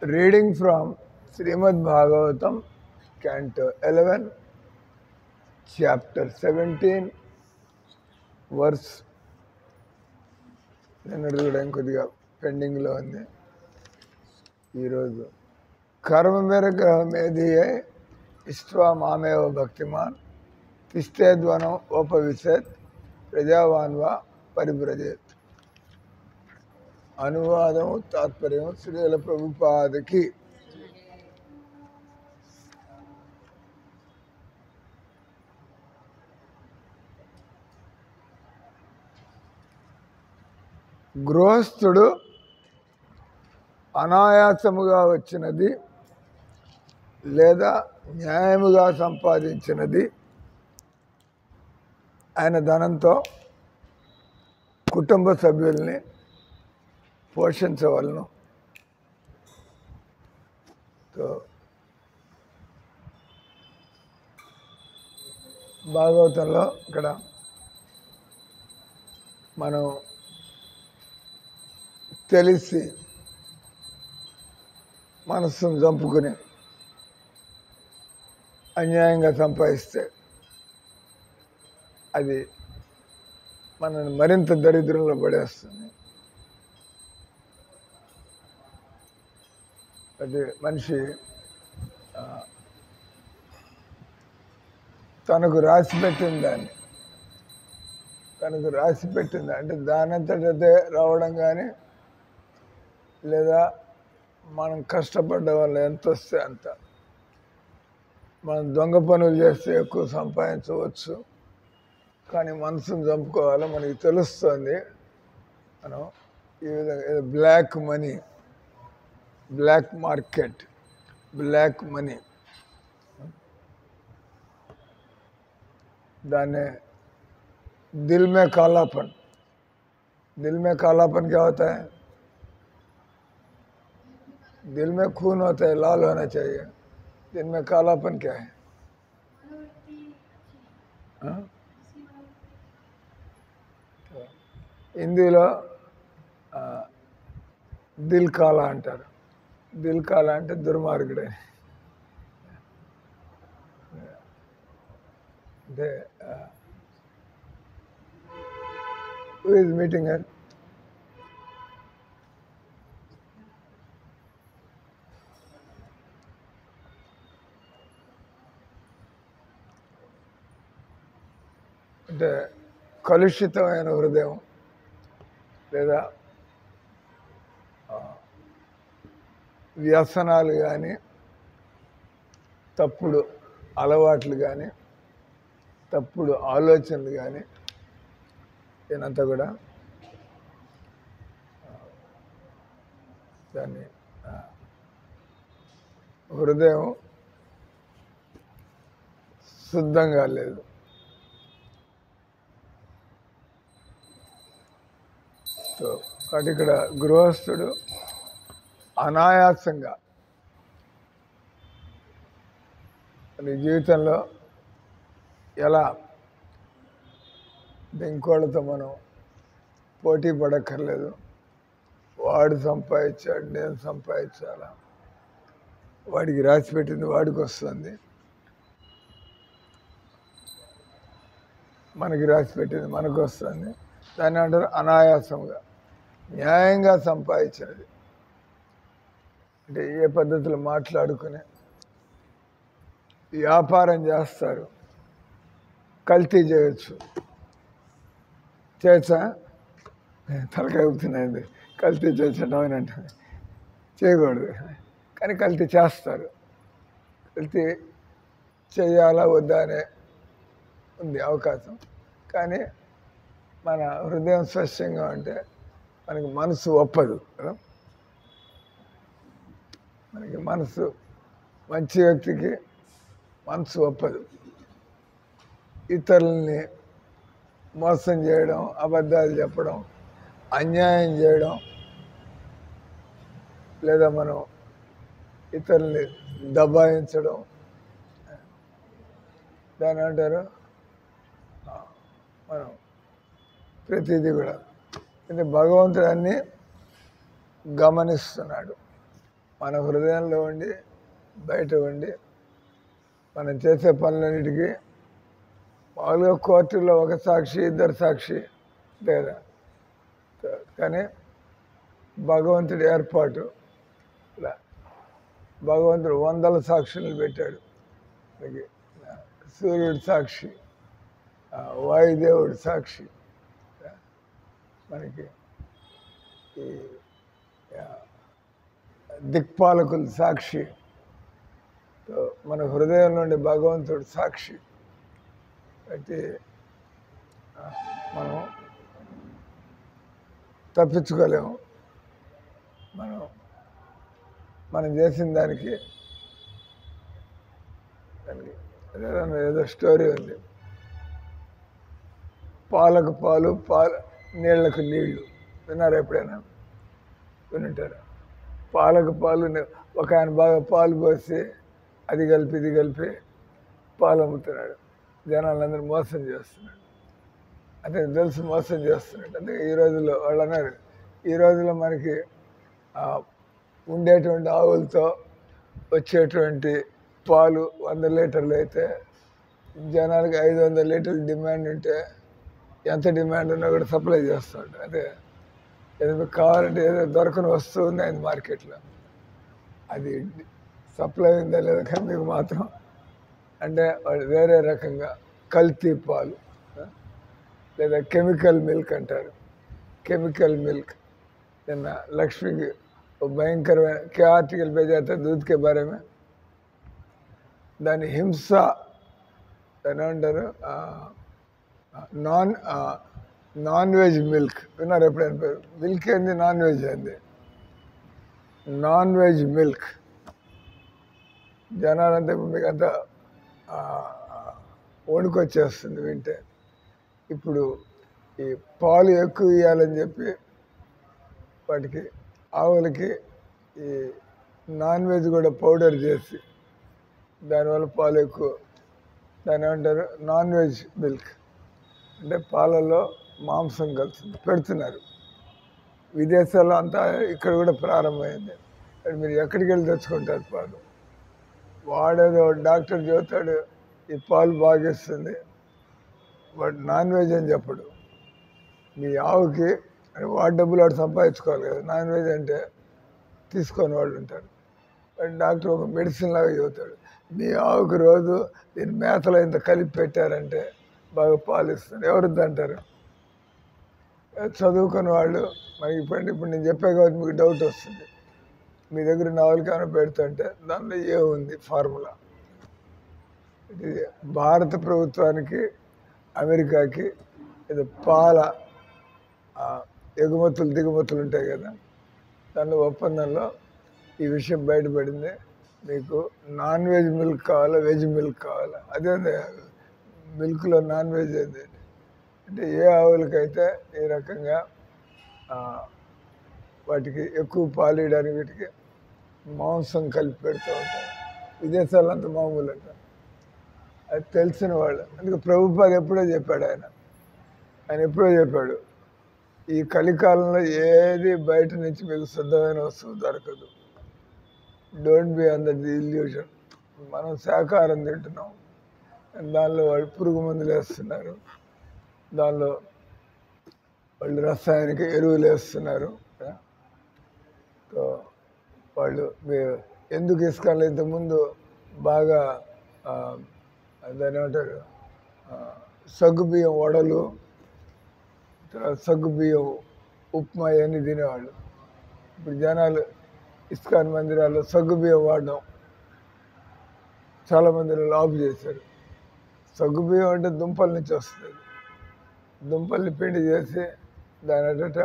Reading from Srimad Bhagavatam, Canto 11, Chapter 17, Verse నిన్నటి కూడా ఇంకొద్దిగా పెండింగ్లో ఉంది. ఈరోజు కర్మ మేధీయే ఇష్ట్వా మామేవ భక్తిమాన్ తిష్టేద్వనం ఓపవిశత్ ప్రజావాన్వా పరివ్రజేత్. అనువాదం తాత్పర్యం శ్రీల ప్రభుపాదకి. గృహస్థుడు అనాయాసముగా వచ్చినది లేదా న్యాయముగా సంపాదించినది ఆయన ధనంతో కుటుంబ సభ్యుల్ని పోషించవలను. భాగవతంలో ఇక్కడ మనం తెలిసి మనస్సును చంపుకుని అన్యాయంగా సంపాదిస్తే అది మనల్ని మరింత దరిద్రంలో పడేస్తుంది. అది మనిషి తనకు రాసిపెట్టింది అంటే దానంతటదే రావడం కానీ లేదా మనం కష్టపడ్డ వల్ల ఎంత వస్తే అంత. మనం దొంగ పనులు చేస్తే ఎక్కువ సంపాదించవచ్చు, కానీ మనసును చంపుకోవాలి. మనకి తెలుస్తుంది. మనం ఈ విధంగా black money, black market, black money, దాన్ని दिल में कालापन क्या होता है? दिल में खून होता है, लाल होना चाहिए. दिल में कालापन क्या है? హిందీలో దిల్ కాలా అంటారు. దిల్ కాలా అంటే దుర్మార్గుడే. అంటే who is meeting her? అంటే కలుషితమైన హృదయం లేదా వ్యసనాలు కానీ తప్పుడు అలవాట్లు కానీ తప్పుడు ఆలోచనలు కానీ దీనంతా కూడా దాన్ని హృదయం శుద్ధంగా లేదు. సో కాబట్టి ఇక్కడ గృహస్థుడు అనాయాసంగా జీవితంలో ఎలా ఇంకోళ్ళతో మనం పోటీ పడక్కర్లేదు. వాడు సంపాదించాడు, నేను సంపాదించాలా, వాడికి రాసి పెట్టింది వాడికి వస్తుంది, మనకి రాసి పెట్టింది మనకు వస్తుంది. దాన్ని అంటారు అనాయాసంగా, న్యాయంగా సంపాదించినది. అంటే ఏ పద్ధతిలో మాట్లాడుకుని వ్యాపారం చేస్తారు. కల్తీ చేయొచ్చు. చేయొచ్చా? తలకాయ ఊపుతున్నాయండి. కల్తీ చేసేటమని అంటే చేయకూడదు, కానీ కల్తీ చేస్తారు. కల్తీ చేయాలా వద్దా అనే ఉంది అవకాశం. కానీ మన హృదయం స్వచ్ఛంగా ఉంటే మనకి మనసు ఒప్పదు కదా. మనకి మనసు, మంచి వ్యక్తికి మనసు ఒప్పదు. ఇతరుల్ని మోసం చేయడం, అబద్ధాలు చెప్పడం, అన్యాయం చేయడం, లేదా మనం ఇతరుల్ని దబాయించడం, దాని అంటారు మనం ప్రతిదీ కూడా. అంటే భగవంతుడు అన్నీ గమనిస్తున్నాడు. మన హృదయంలో ఉండి బయట ఉండి మనం చేసే పనులన్నిటికీ మామూలుగా కోర్టులో ఒక సాక్షి ఇద్దరు సాక్షి లేదా, కానీ భగవంతుడి ఏర్పాటు ఇలా భగవంతుడు వందల సాక్షులను పెట్టాడు. మనకి సూర్యుడు సాక్షి, వాయుదేవుడు సాక్షి, మనకి ఈ దిక్పాలకులు సాక్షి, మన హృదయం నుండి భగవంతుడు సాక్షి. అయితే మనం తప్పించుకోలేము. మనం చేసిన దానికి ఏదో స్టోరీ ఉంది. పాలకు పాలు, నీళ్లకు నీళ్లు. విన్నారా ఎప్పుడైనా? వినుంటారా? పాలకు పాలు, ఒక ఆయన బాగా పాలు పోసి అది కలిపి ఇది కలిపి పాలు అమ్ముతున్నాడు. జనాలందరూ మోసం చేస్తున్నాడు. అతనికి తెలుసు మోసం చేస్తున్నాడు. అంటే ఈ రోజుల్లో వాళ్ళు అన్నారు, ఈ రోజుల్లో మనకి ఉండేటువంటి ఆవులతో వచ్చేటువంటి పాలు 100 లీటర్లు అయితే జనాలకి 500 లీటర్లు డిమాండ్ ఉంటే ఎంత డిమాండ్ ఉన్నా కూడా సప్లై చేస్తాడు. అదే ఏదో కావాలంటే ఏదో దొరకని వస్తువు ఉంది ఆయన మార్కెట్లో, అది సప్లై ఉందా లేదా కానీ మీకు మాత్రం అంటే వాళ్ళు వేరే రకంగా కల్తీ పాలు లేదా కెమికల్ మిల్క్ అంటారు. Chemical milk. నిన్న లక్ష్మికి భయంకరమైన కే ఆర్టికల్ पे जाता है दूध के बारे में, దాని హింస దాని ఏమంటారు, నాన్ వెజ్ మిల్క్. విన్నారు ఎప్పుడైనా? మిల్క్ ఏంది, నాన్ వెజ్ ఏంది? Non veg milk. జనాలంతా మీకు అంతా వణుకొచ్చేస్తుంది వింటే. ఇప్పుడు ఈ పాలు ఎక్కువ ఇవ్వాలని చెప్పి వాటికి ఆవులకి ఈ నాన్ వెజ్ కూడా పౌడర్ చేసి దానివల్ల పాలు ఎక్కువ, దాని ఏమంటారు నాన్ వెజ్ మిల్క్. అంటే పాలలో మాంసం కలిసి పెడుతున్నారు. విదేశాల్లో అంతా ఇక్కడ కూడా ప్రారంభమైంది. మీరు ఎక్కడికి వెళ్ళి తెచ్చుకుంటారు పాలు? వాడేదో డాక్టర్ చెబుతాడు ఈ పాలు బాగేస్తుంది, వాడు నాన్ వెజ్ అని చెప్పడు. మీ ఆవుకి వాడి డబ్బులు వాడు సంపాదించుకోవాలి కదా. నాన్ వెజ్ అంటే తీసుకొని వాళ్ళు ఉంటారు. డాక్టర్ ఒక మెడిసిన్ లాగా చెబుతాడు, మీ ఆవుకి రోజు దీని మేతలో ఇంత కలిపి పెట్టారంటే బాగా పాలు ఇస్తుంది. ఎవరిద్ది అంటారు? చదువుకున్న వాళ్ళు. మనకి ఇప్పుడు నేను చెప్పే కాబట్టి మీకు డౌట్ వస్తుంది. మీ దగ్గర నావల్కి ఏమైనా పెడుతుంటే దానిలో ఏముంది ఫార్ములా? ఇది భారత ప్రభుత్వానికి అమెరికాకి ఇది పాల ఎగుమతులు దిగుమతులు ఉంటాయి కదా, దానిలో ఒప్పందంలో ఈ విషయం బయటపడింది. మీకు నాన్ వెజ్ మిల్క్ కావాలా, వెజ్ మిల్క్ కావాలా? అదే మిల్క్లో నాన్ వెజ్ ఏంది అంటే ఏ ఆవులకైతే ఈ రకంగా వాటికి ఎక్కువ పాలు ఇవ్వడానికి వీటికి మాంసం కలిపి పెడుతూ ఉంటారు. విదేశాల్లో అంత మామూలు అంట. అది తెలిసిన వాళ్ళు. అందుకే ప్రభుత్వాలు ఎప్పుడో చెప్పాడు ఆయన ఎప్పుడో చెప్పాడు, ఈ కలికాలంలో ఏది బయట నుంచి మీకు శుద్ధమైన వస్తువు దొరకదు. Don't be under the illusion. మనం శాకాహారం తింటున్నాం, దానిలో వాళ్ళు పురుగు మందులు వేస్తున్నారు, దానిలో వాళ్ళు రసాయనిక ఎరువులు వేస్తున్నారు. వాళ్ళు ఎందుకు ఇసుకాలు ఇంతకుముందు బాగా దాని ఏమంటారు సగ్గుబియ్యం వడలు, సగ్గుబియ్యం ఉప్మా ఇవన్నీ తినేవాళ్ళు. ఇప్పుడు జనాలు ఇస్కాన్ మందిరాల్లో సగ్గుబియ్యం వాడడం చాలా మందిలో ఆఫ్ చేశారు. సగ్గుబియ్యం అంటే దుంపల నుంచి వస్తుంది. దుంపల్ని పిండి చేసి దాని అటట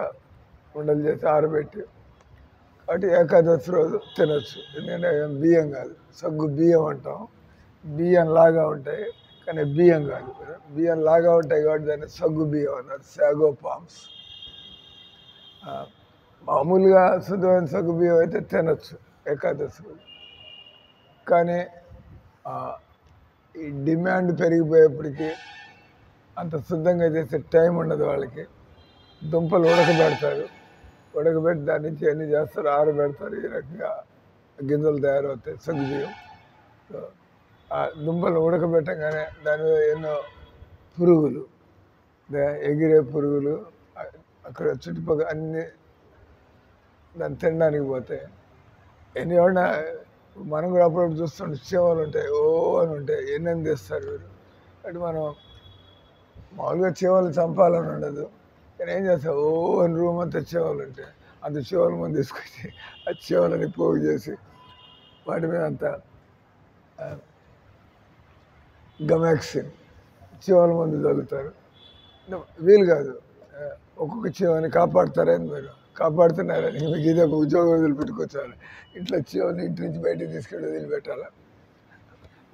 ఉండలు చేసి ఆరబెట్టి కాబట్టి ఏకాదశి రోజు తినచ్చు. ఎందుకంటే బియ్యం కాదు, సగ్గు బియ్యం అంటాం. బియ్యం లాగా ఉంటాయి కానీ బియ్యం కాదు. బియ్యం లాగా ఉంటాయి కాబట్టి దాన్ని సగ్గు బియ్యం అన్నారు, సాగో పామ్స్. మామూలుగా శుద్ధమైన సగ్గు బియ్యం అయితే తినచ్చు ఏకాదశి రోజు. కానీ ఈ డిమాండ్ పెరిగిపోయేప్పటికీ అంత శుద్ధంగా చేసే టైం ఉండదు వాళ్ళకి. దుంపలు ఉడకబెడతారు, ఉడకబెట్టి దాని నుంచి ఎన్ని చేస్తారు, ఆరబెడతారు. ఈ రకంగా గింజలు తయారవుతాయి, సగ్గుబియ్యం. సో ఆ దుంపలు ఉడకబెట్టగానే దాని మీద ఎన్నో పురుగులు, ఎగిరే పురుగులు అక్కడ చుట్టుపక్కల అన్నీ దాన్ని తినడానికి పోతాయి. ఎవరైనా మనం కూడా అప్పుడప్పుడు చూస్తుంటే చీమలు ఉంటాయి, ఓ అని ఉంటాయి, ఎన్నెన్ని తెస్తారు వీరు. అంటే మనం మామూలుగా చీమలు చంపాలని ఉండదు, కానీ ఏం చేస్తాం, ఓ అని రూమ్ అంతా చీమలు ఉంటాయి, అంత చీమల ముందు తీసుకొచ్చి ఆ చీమలని పోగు చేసి వాటి మీద అంతా గమాక్సిన్ చీమల ముందు చల్లుతారు. వీలు కాదు, ఒక్కొక్క చీమని కాపాడుతారని మీరు కాపాడుతున్నారని మీకు ఇదే ఒక ఉద్యోగం వదిలిపెట్టుకోవచ్చు. ఇంట్లో చీమని ఇంటి నుంచి బయటకు తీసుకెళ్ళి వదిలిపెట్టాలా,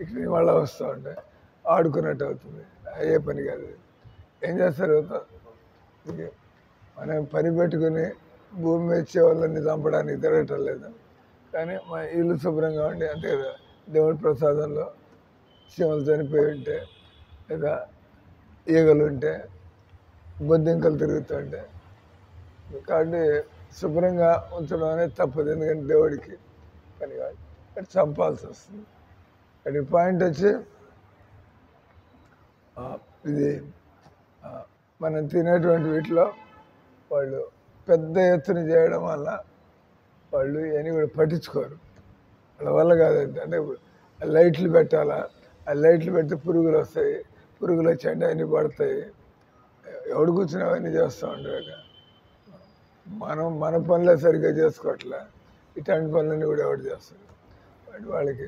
ఇక్కడ మళ్ళీ వస్తూ ఉంటాయి, ఆడుకున్నట్టు అవుతుంది. అయ్యే పని కాదు. ఏం చేస్తారు, మనం పని పెట్టుకుని భూమి మీద చీమలన్నీ చంపడానికి తిరగటం లేదు, కానీ మా ఇల్లు శుభ్రంగా ఉండి అంతే కదా, దేవుడి ప్రసాదంలో చీమలు చనిపోయి ఉంటే లేదా ఈగలు ఉంటే బొద్దింకలు తిరుగుతుంటే కాబట్టి శుభ్రంగా ఉంచడం అనేది తప్పదు, ఎందుకంటే దేవుడికి పని కాదు, అది చంపాల్సి వస్తుంది. అది పాయింట్ వచ్చి ఇది మనం తినేటువంటి వీటిలో వాళ్ళు పెద్ద ఎత్తున చేయడం వల్ల వాళ్ళు ఇవన్నీ కూడా పట్టించుకోరు, వాళ్ళ వల్ల కాదంటే. అంటే లైట్లు పెట్టాలా, ఆ లైట్లు పెడితే పురుగులు వస్తాయి, పురుగులు వచ్చి అంటే అన్నీ పడతాయి, ఎవడు కూర్చుని అవన్నీ చేస్తూ ఉంటారు. మన పనులే సరిగ్గా చేసుకోవట్లే, ఇట్లాంటి పనులన్నీ కూడా ఎవడు చేస్తారు. వాళ్ళకి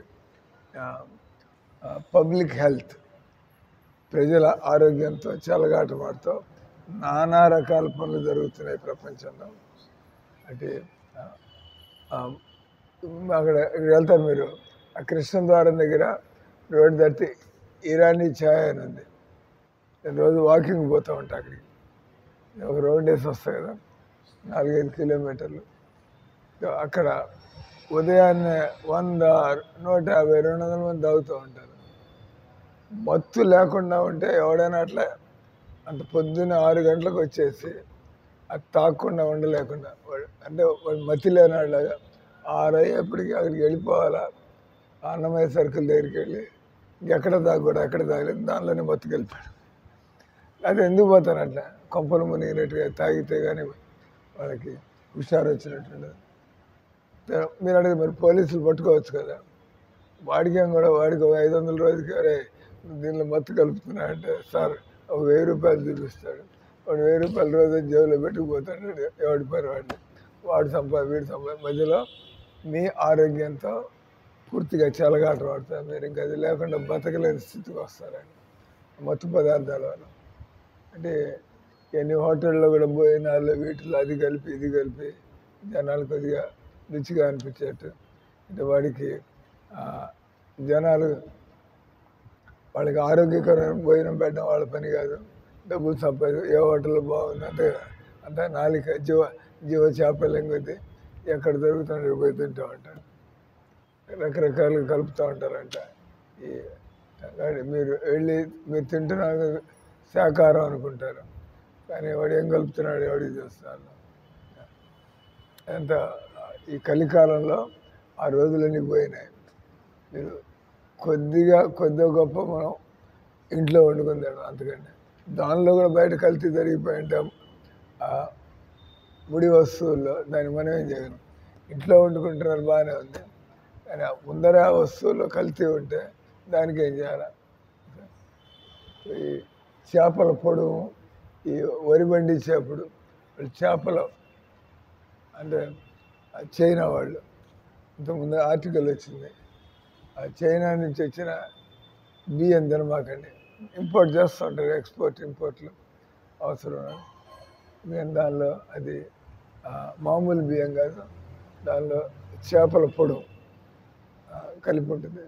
పబ్లిక్ హెల్త్, ప్రజల ఆరోగ్యంతో చెలగాటమాడుతూ నానా రకాల పనులు జరుగుతున్నాయి ప్రపంచంలో. అంటే అక్కడ వెళ్తారు మీరు, ఆ కృష్ణద్వారం దగ్గర రోడ్డు దాటి ఇరానీ ఛాయ్ అని ఉంది. నేను రోజు వాకింగ్ పోతూ ఉంటాను అక్కడికి, ఒక రోడ్ వేసి వస్తాయి కదా 4-5 కిలోమీటర్లు. అక్కడ ఉదయాన్నే 100, 150, 200 మంది తాగుతూ ఉంటారు. మత్తు లేకుండా ఉంటే ఎవడైనా అట్లా అంత పొద్దున్న 6 గంటలకు వచ్చేసి అది తాగకుండా ఉండలేకుండా అంటే వాడు మతి లేనాడులాగా 6 అయ్యేప్పటికీ అక్కడికి వెళ్ళిపోవాలా, అన్నమయ్య సర్కిల్ దగ్గరికి వెళ్ళి ఎక్కడ తాగకూడదు, ఎక్కడ తాగలేదు, దానిలోనే మత్తుకు వెళ్ళిపోయాడు. అది ఎందుకు పోతారు అట్లా, కొంపలు మునిగినట్టుగా తాగితే కానీ వాళ్ళకి హుషారు వచ్చినట్టుండదు. మీరు అడిగి మరి పోలీసులు పట్టుకోవచ్చు కదా, వాడికేం కూడా వాడికి 500 రోజుకి అరే దీనిలో మత్తు కలుపుతున్నా అంటే సార్ ఒక 1000 రూపాయలు చూపిస్తాడు, వాడు 1000 రూపాయలు రోజు జేబులో పెట్టుకుపోతాడు, ఎవడి పని వాడిని, వాడు వీడి మధ్యలో మీ ఆరోగ్యంతో పూర్తిగా చెలగాట వాడతారు. మీరు ఇంకా అది లేకుండా బతకలేని స్థితికి వస్తారండి మత్తు పదార్థాల వల్ల. అంటే ఎన్ని హోటల్లో కూడా భోజనాల్లో వీటిలో అది కలిపి ఇది కలిపి జనాలు కొద్దిగా రుచిగా అనిపించేట్టు, అంటే వాడికి జనాలు వాళ్ళకి ఆరోగ్యకరమైన భోజనం పెట్టడం వాళ్ళ పని కాదు, డబ్బులు సంపాదించు, ఏ హోటల్లో బాగుంది అంతే నాలిక జీవ చేపలేం కొద్దీ ఎక్కడ దొరుకుతుంటే పోయి తింటూ ఉంటారు, రకరకాలుగా కలుపుతూ ఉంటారంట. మీరు వెళ్ళి మీరు తింటున్నారు శాకాహారం అనుకుంటారు, కానీ వాడు ఏం కలుపుతున్నాడు ఎవడికి చేస్తున్నారు. ఎంత ఈ కలికాలంలో ఆ రోజులన్నీ పోయినాయి. మీరు కొద్దిగా గొప్ప మనం ఇంట్లో వండుకుందాం, అంతకంటే దానిలో కూడా బయట కల్తీ జరిగిపోయి ఉంటాం. ముడి వస్తువుల్లో దాన్ని మనం ఏం చేయగలం, ఇంట్లో వండుకుంటున్నారు బాగానే ఉంది, కానీ ముందర వస్తువుల్లో కల్తీ ఉంటే దానికి ఏం చేయాలి. ఈ చేపల పొడుము, ఈ వరి పండించేప్పుడు చేపలు అంటే చైనా వాళ్ళు ఇంతకుముందు ఆర్టికల్ వచ్చింది, ఆ చైనా నుంచి వచ్చిన బియ్యం తినమాకండి, ఇంపోర్ట్ చేస్తూ ఉంటారు, ఇంపోర్ట్లు అవసరం. ఎందుకంటే దానిలో అది మామూలు బియ్యం కాదు, దానిలో చేపల పొడుము కలిపి ఉంటుంది.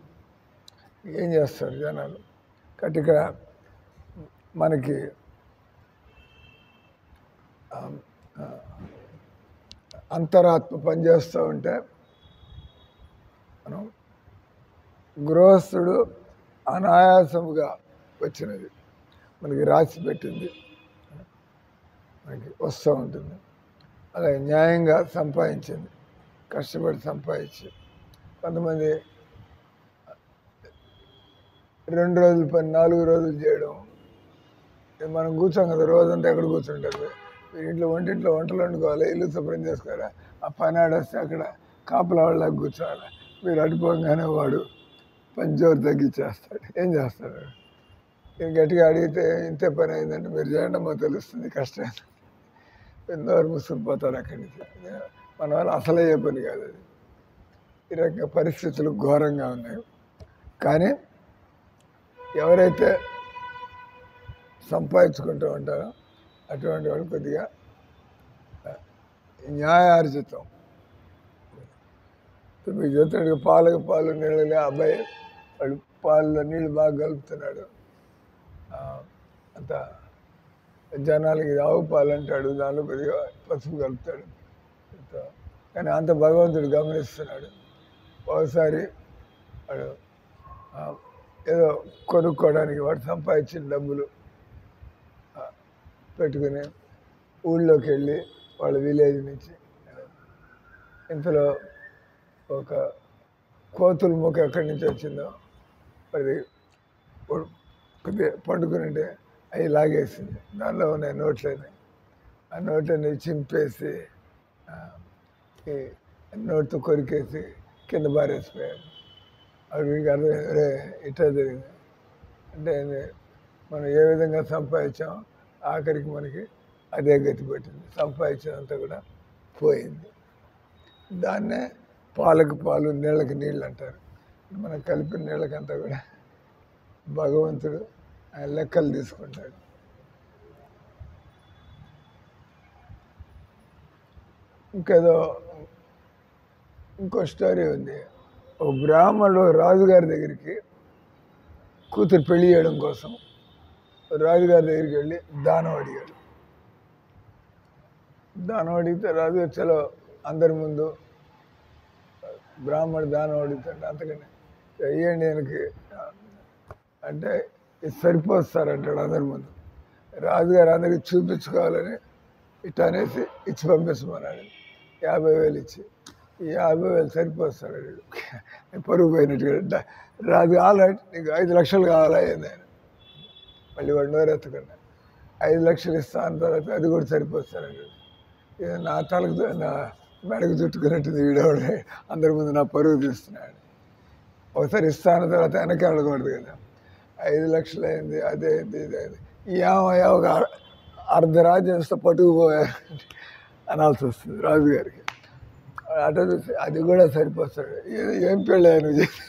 ఏం చేస్తారు జనాలు, కాబట్టి ఇక్కడ మనకి అంతరాత్మ పనిచేస్తూ ఉంటే మనం గృహస్థుడు అనాయాసముగా వచ్చినది మనకి రాసి పెట్టింది మనకి వస్తూ ఉంటుంది, అలాగే న్యాయంగా సంపాదించింది, కష్టపడి సంపాదించి కొంతమంది 2 రోజుల పని 4 రోజులు చేయడం. మనం కూర్చోం కదా, రోజంతా ఎక్కడ కూర్చుంటారు. మీరు ఇంట్లో వంటింట్లో వంటలు వండుకోవాలి, ఇల్లు శుభ్రం చేసుకోవాలి. ఆ పని ఆడేస్తే అక్కడ కాపలా వాళ్ళకి కూర్చోవాలి. మీరు అడిపోగానే వాడు పంచోరు తగ్గించేస్తాడు. ఏం చేస్తాడు? నేను గట్టిగా అడిగితే ఇంతే పని అయిందంటే మీరు చేయండి అమ్మా తెలుస్తుంది కష్టం. నోరు మూసుకుపోతారు అక్కడి నుంచి. మన వల్ల అసలయ్యే పని కాదు అది. ఈ రకంగా పరిస్థితులు ఘోరంగా ఉన్నాయి. కానీ ఎవరైతే సంపాదించుకుంటూ ఉంటారో అటువంటి వాళ్ళు కొద్దిగా న్యాయార్జితం. మీకు చెప్తాడు పాలకు పాలు నీళ్ళలే అబ్బాయి వాడు పాలలో నీళ్ళు బాగా కలుపుతున్నాడు. అంత జనాలకి ఆవు పాలు అంటాడు, దానిలో కొద్దిగా పసుపు కలుపుతాడు. కానీ అంత భగవంతుడు గమనిస్తున్నాడు. ఒకసారి వాడు ఏదో కొనుక్కోవడానికి వాడు సంపాదించిన డబ్బులు పెట్టుకుని ఊళ్ళోకి వెళ్ళి వాళ్ళ విలేజ్ నుంచి ఇంతలో ఒక కోతుల ముఖ ఎక్కడి నుంచి వచ్చిందో అది కొద్దిగా పండుకుని ఉంటే అవి లాగేసింది. దానిలో ఉన్నాయి నోట్లని. ఆ నోట్లని చింపేసి నోట్తో కొరికేసి కింద బారేసిపోయాడు. అప్పుడు వీడికి అర్థమైంది, ఇట్లా జరిగింది అంటే మనం ఏ విధంగా సంపాదించాం ఆఖరికి మనకి అదే గతి పట్టింది. సంపాదించినంతా కూడా పోయింది. దాన్నే పాలకు పాలు నీళ్ళకి నీళ్ళు అంటారు. మనం కలిపిన నీళ్ళకంతా కూడా భగవంతుడు ఆయన లెక్కలు తీసుకుంటాడు. ఇంకో స్టోరీ ఉంది. ఒక బ్రాహ్మణుడు రాజుగారి దగ్గరికి కూతురు పెళ్లి చేయడం కోసం రాజుగారి దగ్గరికి వెళ్ళి దానం అడిగాడు. దానం అడిగితే రాజుగారు చలో అందరి ముందు బ్రాహ్మణుడు దానం అడుగుతాడు. అంతకని అయ్యండి ఆయనకి అంటే ఇది సరిపోదు సార్ అంటాడు అందరి ముందు. రాజుగారు అందరికి చూపించుకోవాలని ఇట్లా అనేసి ఇచ్చి పంపిస్తామన్నాడు. 50,000 ఇచ్చి, ఈ 50,000 సరిపోదు సార్ అడిగాడు. పరుగు పోయినట్టుగా రాజు ఆల్రెడీ నీకు 5 లక్షలు కావాలా అయింది ఆయన. మళ్ళీ వాడు నోరెత్తకుండా 5 లక్షలు ఇస్తాను తర్వాత అది కూడా సరిపోదు సార్ అన్నాడు. నా తలకు నా మెడకు చుట్టుకున్నట్టుంది వీడేవాడు అందరి ముందు నా పరుగు తీస్తున్నాడు. ఒకసారి ఇస్తాను తర్వాత వెనక్కి వెళ్ళకూడదు కదా. 5 లక్షలు అయింది, అదే అయింది, ఇది అయింది. ఏమయ్యా ఒక అర్ధరాజ్యం ఇస్తే పట్టుకుపోయారు అనాల్సి వస్తుంది రాజుగారికి. అటు చూసి అది కూడా సరిపోతాడు. ఏం పెళ్ళి నువ్వు చేసి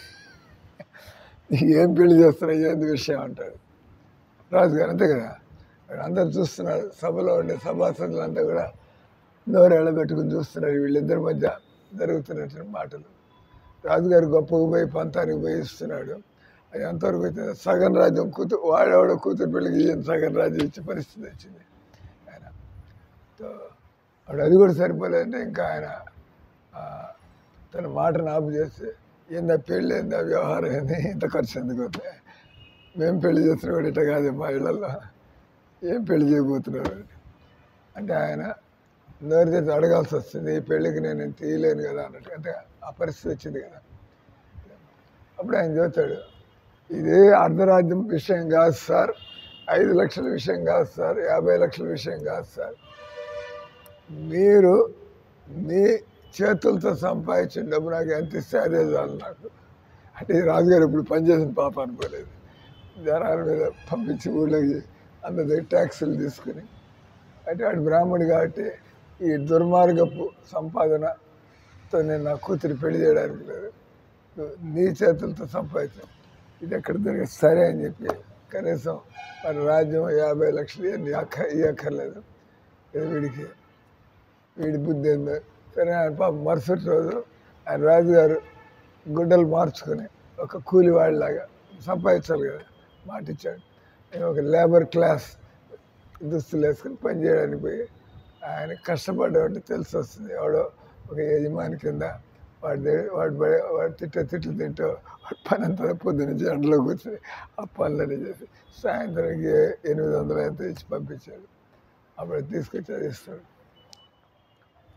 ఏం పెళ్లి చేస్తున్నావు ఏంది విషయం అంటాడు రాజుగారు. అంతే కదా, అందరు చూస్తున్నారు. సభలో ఉండే సభాసదులంతా కూడా నోరు ఎళ్ళబెట్టుకుని చూస్తున్నారు వీళ్ళిద్దరి మధ్య జరుగుతున్నటువంటి మాటలు. రాజుగారు గొప్పకు పోయి పంతానికి పోయి ఇస్తున్నాడు. అది ఎంతవరకు అయితే సగం రాజ్యం వాడేవాడు కూతురు పెళ్ళికి సగం రాజ్యం ఇచ్చే పరిస్థితి వచ్చింది ఆయన. వాడు అది కూడా సరిపోలేదంటే ఇంకా ఆయన తన మాటను ఆపు చేస్తే ఏందా పెళ్ళి ఏందా వ్యవహారం ఏంది ఇంత ఖర్చు ఎందుకు అవుతాయి, మేము పెళ్లి చేస్తున్న కూడా ఇట్లా కాదు మా ఇళ్ళల్లో ఏం పెళ్లి చేయబోతున్నారు అంటే ఆయన నోరు చేసి అడగాల్సి వస్తుంది. ఈ పెళ్ళికి నేను తీయలేను కదా అన్నట్టు. అంటే ఆ పరిస్థితి వచ్చింది కదా. అప్పుడు ఆయన చూస్తాడు, ఇది అర్ధరాజ్యం విషయం కాదు సార్, 5 లక్షల విషయం కాదు సార్, 50 లక్షల విషయం కాదు సార్. మీరు మీ చేతులతో సంపాదించిన డబ్బు నాకు ఎంత ఇస్తే అదే చాలు నాకు. అంటే రాజుగారు ఇప్పుడు పనిచేసిన పాప అనుకోలేదు. జనాల మీద పంపించి ఊళ్ళోకి అందరి ట్యాక్సులు తీసుకుని అంటే వాడు బ్రాహ్మణుడు కాబట్టి ఈ దుర్మార్గపు సంపాదనతో నేను నా కూతురు పెళ్లి చేయడానికి లేదు, నీ చేతులతో సంపాదించాను, ఇది ఎక్కడ దొరికి సరే అని చెప్పి కనీసం మరి రాజ్యం 50 లక్షలు ఇవ్వక్కర్లేదు. వీడి బుద్ధి ఏందో సరే. ఆయన పాప మరుసటి రోజు ఆయన రాజుగారు గుడ్డలు మార్చుకొని ఒక కూలివాడిలాగా సంపాదించాలి కదా మాటిచ్చాడు. నేను ఒక లేబర్ క్లాస్ దుస్తులు వేసుకుని పనిచేయడానికి పోయి ఆయన కష్టపడ్డామంటే తెలిసి వస్తుంది. ఎవడో ఒక యజమాని కింద వాడు తిట్లు తింటూ వాడు పని అంతా పొద్దునుంచి ఎండలో కూర్చొని ఆ పనులన్నీ చేసి సాయంత్రానికి 800 ఎంత ఇచ్చి పంపించాడు. అప్పుడు తీసుకొచ్చి అది ఇస్తాడు.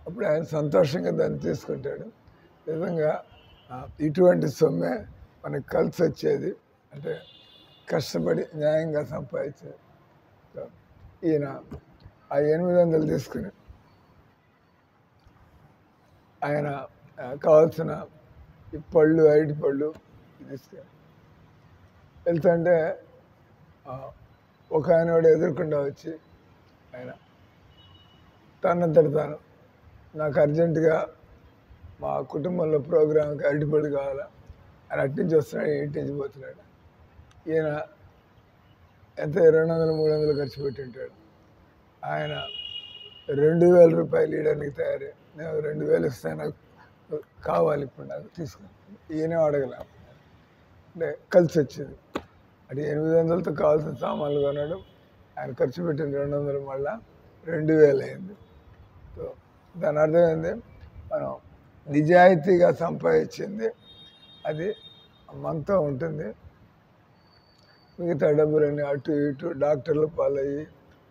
అప్పుడు ఆయన సంతోషంగా దాన్ని తీసుకుంటాడు. నిజంగా ఇటువంటి సొమ్మే మనకు కలిసి వచ్చేది, అంటే కష్టపడి న్యాయంగా సంపాదించేది. ఈయన ఆ 800 తీసుకుని ఆయన కావాల్సిన ఈ పళ్ళు, అరటి పళ్ళు తీసుకుని వెళ్తుంటే ఒక ఆయన వాడు ఎదుర్కొండా వచ్చి ఆయన తనంతట తాను నాకు అర్జెంటుగా మా కుటుంబంలో ప్రోగ్రాంకి అరటిపళ్ళు కావాలా అని అట్నుంచి వస్తున్నాడు, ఇంటించి పోతున్నాడు. ఈయన ఎంత 200, 300 ఖర్చు పెట్టి ఉంటాడు. ఆయన 2000 రూపాయలు ఇవ్వడానికి తయారే. నేను 2000 ఇస్తాను, నాకు కావాలి ఇప్పుడు, నాకు తీసుకుని. ఈయనే అడగల, అంటే కలిసి వచ్చింది. అంటే 800తో కావాల్సిన సామాన్లు కొన్నాడు. ఆయన ఖర్చు పెట్టిన 200 మళ్ళా 2000 అయింది. సో దాని అర్థం ఏంది, మనం నిజాయితీగా సంపాదించింది అది మనతో ఉంటుంది. మిగతా డబ్బులన్నీ అటు ఇటు డాక్టర్లు పాలయ్యి,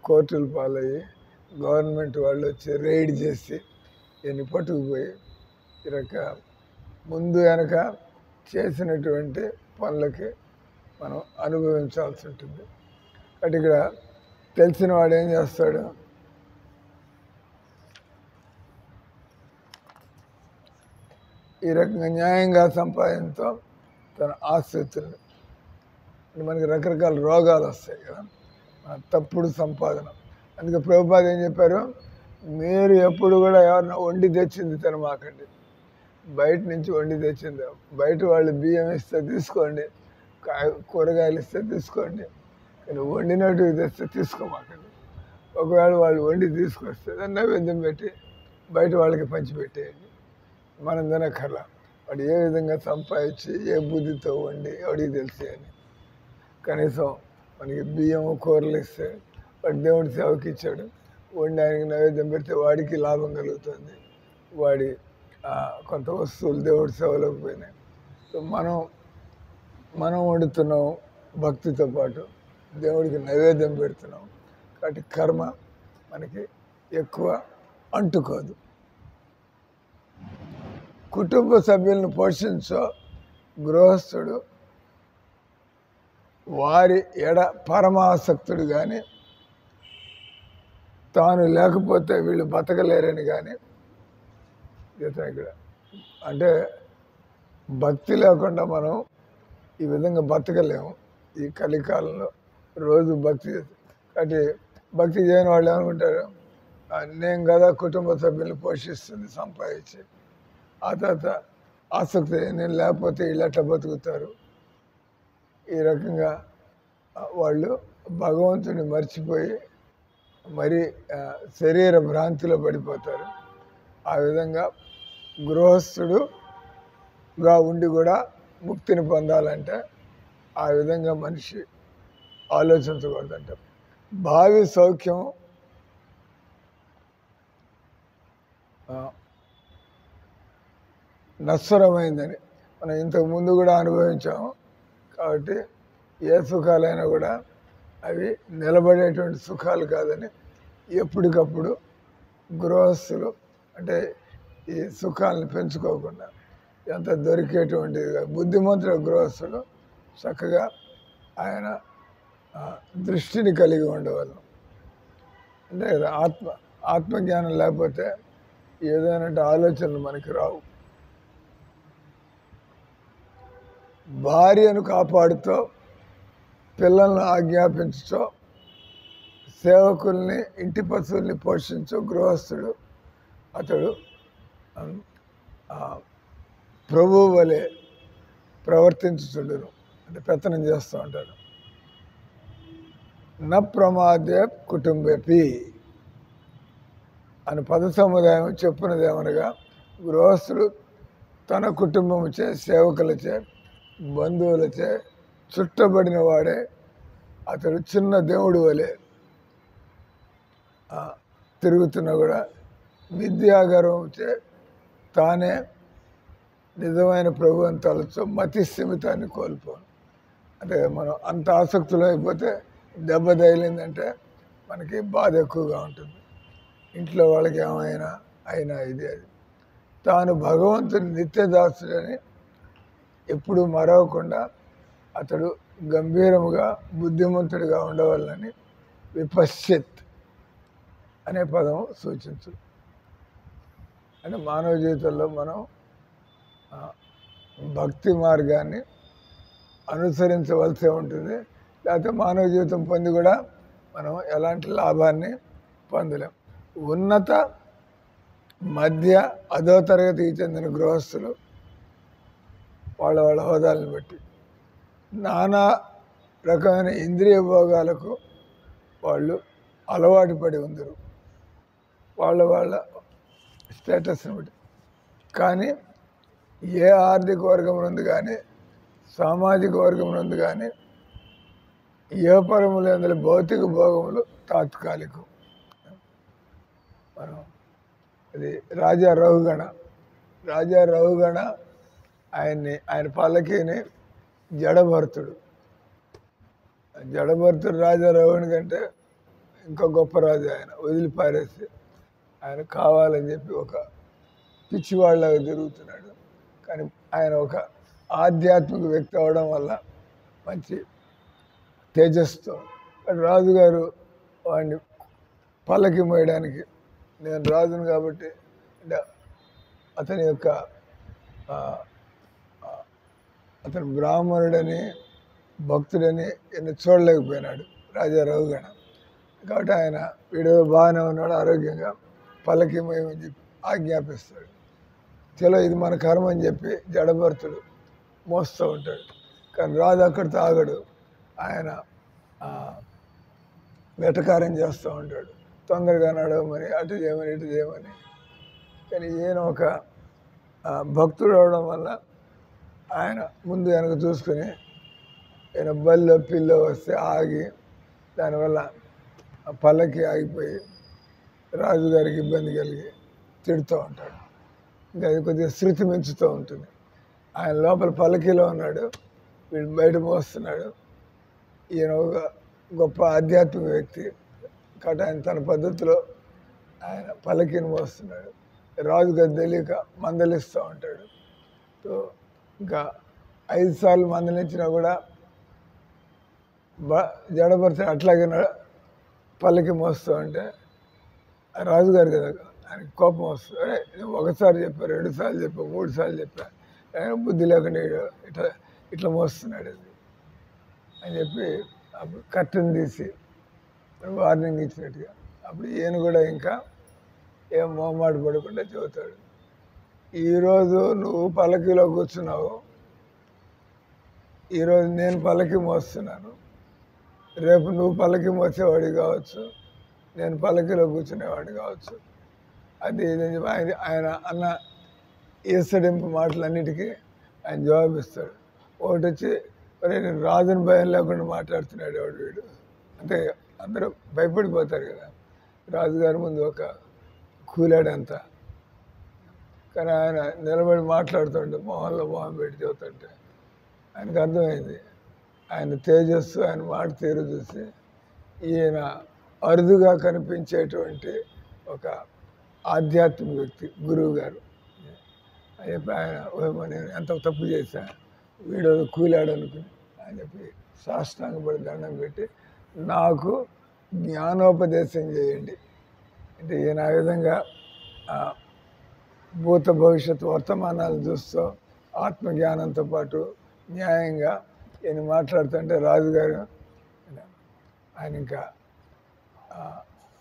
కోర్టులు పాలయ్యి, గవర్నమెంట్ వాళ్ళు వచ్చి రైడ్ చేసి ఎన్ని పట్టుకుపోయి ముందు వెనక చేసినటువంటి పనులకి మనం అనుభవించాల్సి ఉంటుంది. కాబట్టి ఇక్కడ తెలిసిన వాడు ఏం చేస్తాడు, ఈ రకంగా న్యాయంగా సంపాదనతో తన ఆస్తుల్ని, మనకి రకరకాల రోగాలు వస్తాయి కదా, తప్పుడు సంపాదన. అందుకే ప్రభుపాద ఏం చెప్పారు, మీరు ఎప్పుడు కూడా ఎవరన్నా వండి తెచ్చింది తినమాకండి. బయట నుంచి వండి తెచ్చింది, బయట వాళ్ళు బియ్యం ఇస్తే తీసుకోండి, కూరగాయలు ఇస్తే తీసుకోండి, కానీ వండినట్టు తెస్తే తీసుకోమాకండి. ఒకవేళ వాళ్ళు వండి తీసుకొస్తే నైవేద్యం పెట్టి బయట వాళ్ళకి పంచిపెట్టేయండి. మనం తినక్కర్లా. వాడు ఏ విధంగా సంపాదించి ఏ బుద్ధితో వండి ఎవడికి తెలిసే అని. కనీసం మనకి బియ్యం, కూరలు ఇస్తే వాడు దేవుడి సేవకి ఇచ్చాడు, వండి ఆయనకి నైవేద్యం పెడితే వాడికి లాభం కలుగుతుంది, వాడి కొంత వస్తువులు దేవుడి సేవలోకి పోయినాయి. సో మనం వండుతున్నాం భక్తితో పాటు, దేవుడికి నైవేద్యం పెడుతున్నాం. కాబట్టి కర్మ మనకి ఎక్కువ అంటుకోదు. కుటుంబ సభ్యులను పోషించో గృహస్థుడు వారి ఎడ పరమాసక్తుడు కానీ, తాను లేకపోతే వీళ్ళు బతకలేరని కానీ. ఇక్కడ అంటే భక్తి లేకుండా మనం ఈ విధంగా బతకలేము ఈ కలికాలంలో. రోజు భక్తి కాబట్టి భక్తి చేయని వాళ్ళు ఏమనుకుంటారు, నేను కదా కుటుంబ సభ్యులను పోషిస్తుంది సంపాదించి, ఆ తర్వాత ఆసక్తి నేను లేకపోతే వీళ్ళు ఎట్లా బతుకుతారు. ఈ రకంగా వాళ్ళు భగవంతుని మర్చిపోయి మరి శరీర భ్రాంతిలో పడిపోతారు. ఆ విధంగా గృహస్థుడుగా ఉండి కూడా ముక్తిని పొందాలంటే ఆ విధంగా మనిషి ఆలోచించకూడదంట. భావి సౌఖ్యం నశ్వరమైందని మనం ఇంతకు ముందు కూడా అనుభవించాము. కాబట్టి ఏ సుఖాలైనా కూడా అవి నిలబడేటువంటి సుఖాలు కాదని ఎప్పటికప్పుడు గృహస్థులు, అంటే ఈ సుఖాలను పెంచుకోకుండా ఎంత దొరికేటువంటి బుద్ధిమంతుడు గృహస్థుడు చక్కగా ఆయన దృష్టిని కలిగి ఉండేవాళ్ళం. అంటే ఆత్మజ్ఞానం లేకపోతే ఏదైనా ఆలోచనలు మనకి రావు. భార్యను కాపాడుతూ, పిల్లలను ఆజ్ఞాపించుతో, సేవకుల్ని, ఇంటి పశువుల్ని పోషించు గృహస్థుడు అతడు ప్రభువు వలె ప్రవర్తించుచుండును, అంటే పెత్తనం చేస్తూ ఉంటాడు. న ప్రమాదే కుటుంబేపి అని పద సముదాయం చెప్పున్నదేమనగా, గృహస్థుడు తన కుటుంబముచే, సేవకులచే, బంధువులచే చుట్టబడిన వాడే అతడు చిన్న దేవుడు వలె తిరుగుతున్నా కూడా విద్యాగర్వంచే తానే నిజమైన ప్రభు అని తలచో మతి స్థిమితాన్ని కోల్పోను. అంటే మనం అంత ఆసక్తులు అయిపోతే దెబ్బ తగిలిందంటే మనకి బాధ ఎక్కువగా ఉంటుంది. ఇంట్లో వాళ్ళకి ఏమైనా అయినా ఇది అది. తాను భగవంతుని నిత్యదాసుడని ఎప్పుడు మరవకుండా అతడు గంభీరముగా బుద్ధిమంతుడిగా ఉండవాలని విపశ్చిత్ అనే పదం సూచించు. అంటే మానవ జీవితంలో మనం భక్తి మార్గాన్ని అనుసరించవలసి ఉంటుంది. లేకపోతే మానవ జీవితం పొంది కూడా మనం ఎలాంటి లాభాన్ని పొందలేం. ఉన్నత మధ్య అధో తరగతికి చెందిన గృహస్థులు వాళ్ళ వాళ్ళ హోదాలను బట్టి నానా రకమైన ఇంద్రియ భోగాలకు వాళ్ళు అలవాటు పడి ఉందరు, వాళ్ళ వాళ్ళ స్టేటస్ని బట్టి. కానీ ఏ ఆర్థిక వర్గం నుండి కానీ సామాజిక వర్గం నుండి కానీ ఏ పరములు అందులో భౌతిక భోగములు తాత్కాలికం. మనం అది రాజా రఘుగణ ఆయన పల్లకీని జడభర్తుడు రాజా రఘుని కంటే ఇంకా గొప్ప రాజు. ఆయన వదిలిపారేసి ఆయన కావాలని చెప్పి ఒక పిచ్చివాళ్ళగా తిరుగుతున్నాడు. కానీ ఆయన ఒక ఆధ్యాత్మిక వ్యక్తి అవడం వల్ల మంచి తేజస్తో రాజుగారు వాడిని పల్లకి మోయడానికి, నేను రాజును కాబట్టి అతని యొక్క అతను బ్రాహ్మణుడని భక్తుడని ఈయన చూడలేకపోయినాడు రాజా రఘుగణ. కాబట్టి ఆయన వీడు బాగానే ఉన్నాడు, ఆరోగ్యంగా పల్లకి మోయమని చెప్పి ఆజ్ఞాపిస్తాడు. చలో ఇది మన కర్మ అని చెప్పి జడభర్తుడు మోస్తూ ఉంటాడు. కానీ రాజు అక్కడితో ఆగడు, ఆయన వెటకారం చేస్తూ ఉంటాడు. తొందరగా నడవమని, అటు చేయమని, ఇటు చేయమని. కానీ ఈయన ఒక భక్తుడు అవడం వల్ల ఆయన ముందు వెనక చూసుకుని ఈయన బల్లో పిల్లో వస్తే ఆగి, దానివల్ల పల్లకి ఆగిపోయి రాజుగారికి ఇబ్బంది కలిగి తిడుతూ ఉంటాడు. ఇంకా అది కొద్దిగా శృతి మించుతూ ఉంటుంది. ఆయన లోపల పల్లకీలో ఉన్నాడు, వీడు బయట మోస్తున్నాడు. ఈయన ఒక గొప్ప ఆధ్యాత్మిక వ్యక్తి కాబట్టి ఆయన తన పద్ధతిలో ఆయన పల్లకీని మోస్తున్నాడు. రాజుగారు తెలియక మందలిస్తూ ఉంటాడు. సో ఇంకా 5 సార్లు మందలించినా కూడా జడపరిచి అట్లాగే పల్లకి మోస్తూ ఉంటే రాజుగారు కదా ఆయనకి కోపం వస్తుంది. అరే ఒకసారి చెప్పా, 2 సార్లు చెప్పా, 3 సార్లు చెప్పా, ఆయన బుద్ధి లేకుండా ఇట్లా మోస్తున్నాడు అది అని చెప్పి అప్పుడు కట్టెను తీసి వార్నింగ్ ఇచ్చినట్టుగా. అప్పుడు ఈయన కూడా ఇంకా ఏం మొహమాట పడకుండా చెబుతాడు, ఈరోజు నువ్వు పల్లకీలో కూర్చున్నావు, ఈరోజు నేను పల్లకి మోస్తున్నాను, రేపు నువ్వు పల్లకి మోసేవాడి కావచ్చు, నేను పల్లకీలో కూర్చునేవాడిని కావచ్చు. అది ఆయన అన్న ఈసడింపు మాటలన్నిటికీ ఆయన జవాబిస్తాడు. ఒకటి వచ్చి మరి నేను రాజుని భయం లేకుండా మాట్లాడుతున్నాడు వాడు వీడు, అంటే అందరూ భయపడిపోతారు కదా రాజుగారి ముందు ఒక కూలాడంతా. కానీ ఆయన నిలబడి మాట్లాడుతుంటే మొహంలో మొహం పెట్టి చెబుతుంటే ఆయనకు అర్థమైంది, ఆయన తేజస్సు, ఆయన మాట తీరు చూసి ఈయన అరుదుగా కనిపించేటువంటి ఒక ఆధ్యాత్మిక వ్యక్తి గురువు గారు అని చెప్పి ఆయన నేను ఎంత తప్పు చేశా, వీడు కూలాడు అనుకుని అని చెప్పి సాష్టాంగపడి దండం పెట్టి నాకు జ్ఞానోపదేశం చేయండి అంటే ఈయన ఆ విధంగా భూత భవిష్యత్తు వర్తమానాలు చూస్తూ ఆత్మజ్ఞానంతో పాటు న్యాయంగా ఈయన మాట్లాడుతుంటే రాజుగారు ఆయన ఇంకా